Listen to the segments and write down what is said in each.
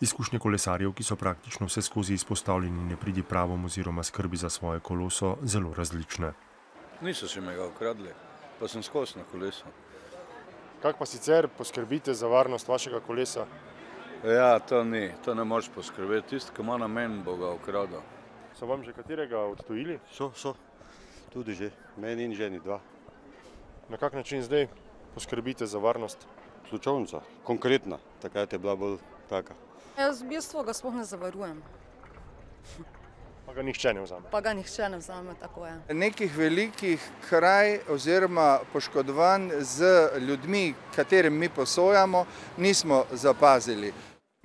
Izkušnje kolesarjev, ki so praktično vse skozi izpostavljeni nepridipravom oziroma skrbi za svoje kolo, so zelo različne. Niso si me ga ukradli, pa sem skozi na kolesu. Kako pa sicer poskrbite za varnost vašega kolesa? Ja, to ne moreš poskrbeti. Tisti, ki ima namen, bo ga ukradel. So vam že katerega odtujili? So. Tudi že. Meni in ženi 2. Na kak način zdaj poskrbite za varnost? Slučovnica, konkretna. Takrat je bila bolj taka. Jaz v bistvu ga sploh ne zavarujem. Pa ga nihče ne vzame. Tako je. Nekih velikih kraj oziroma poškodovanj z ljudmi, katerim mi posojamo, nismo zapazili.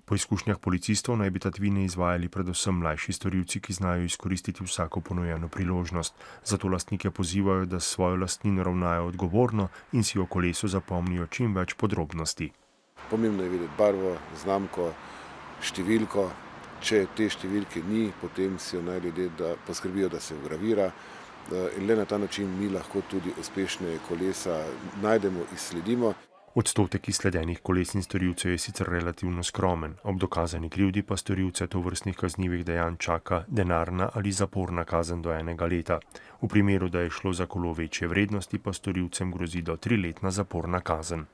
Po izkušnjah policistov naj bi tatvine izvajali predvsem mlajši storilci, ki znajo izkoristiti vsako ponujeno priložnost. Zato lastnike pozivajo, da s svojo lastnino ravnajo odgovorno in si o kolesu zapomnijo čim več podrobnosti. Pomembno je videti barvo, znamko, številko. Če te številke ni, potem si jo naj ljudje poskrbijo, da se vgravira. In le na ta način mi lahko tudi uspešne kolesa najdemo, izsledimo. Odstotek izsledenih koles in storilcev je sicer relativno skromen. Ob dokazani krivdi pa storilce tovrstnih kaznivih dejanj čaka denarna ali zaporna kazen do 1 leta. V primeru, da je šlo za kolo večje vrednosti, pa storilcem grozi do 3-letna zaporna kazen.